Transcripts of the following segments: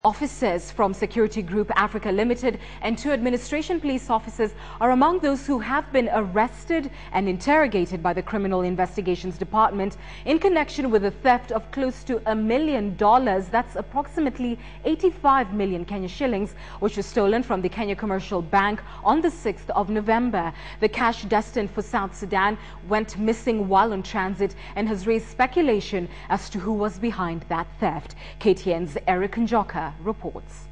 Officers from Security Group Africa Limited and 2 administration police officers are among those who have been arrested and interrogated by the Criminal Investigations Department in connection with the theft of close to $1 million, that's approximately 85 million Kenya shillings, which was stolen from the Kenya Commercial Bank on the 6th of November. The cash destined for South Sudan went missing while on transit and has raised speculation as to who was behind that theft. KTN's Eric Njoka reports.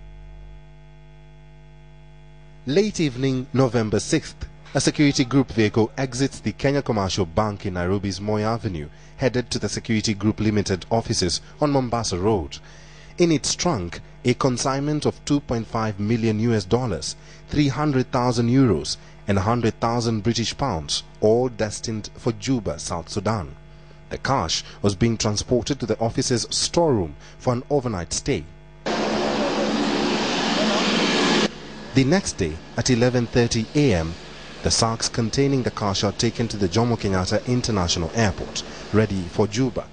Late evening, November 6th, a Security Group vehicle exits the Kenya Commercial Bank in Nairobi's Moi Avenue, headed to the Security Group Limited offices on Mombasa Road. In its trunk, a consignment of $2.5 million, 300,000 euros and 100,000 British pounds, all destined for Juba, South Sudan. The cash was being transported to the office's storeroom for an overnight stay. The next day, at 11:30 a.m., the sacks containing the cash are taken to the Jomo Kenyatta International Airport, ready for Juba.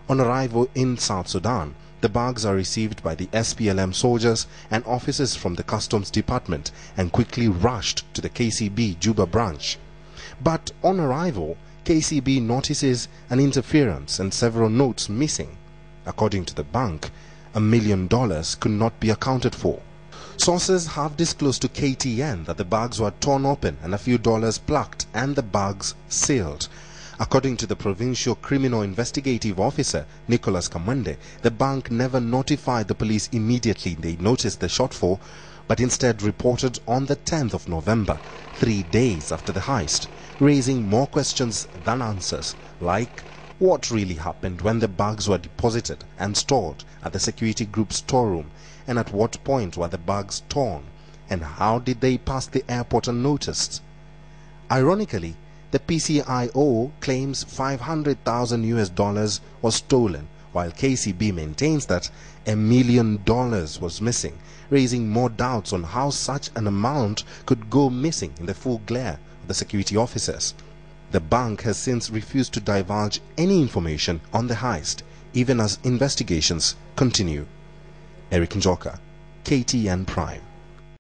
On arrival in South Sudan, the bags are received by the SPLM soldiers and officers from the Customs Department and quickly rushed to the KCB Juba branch. But on arrival, KCB notices an interference and several notes missing. According to the bank, $1 million could not be accounted for. Sources have disclosed to KTN that the bags were torn open and a few dollars plucked and the bags sealed. According to the Provincial Criminal Investigative Officer, Nicholas Kamwende, the bank never notified the police immediately they noticed the shortfall, but instead reported on the 10th of November, 3 days after the heist, raising more questions than answers, like what really happened when the bags were deposited and stored at the Security Group storeroom, and at what point were the bags torn, and how did they pass the airport unnoticed? Ironically, the PCIO claims $500,000 was stolen, while KCB maintains that $1 million was missing, raising more doubts on how such an amount could go missing in the full glare of the security officers. The bank has since refused to divulge any information on the heist, even as investigations continue. Eric Njoka, KTN Prime.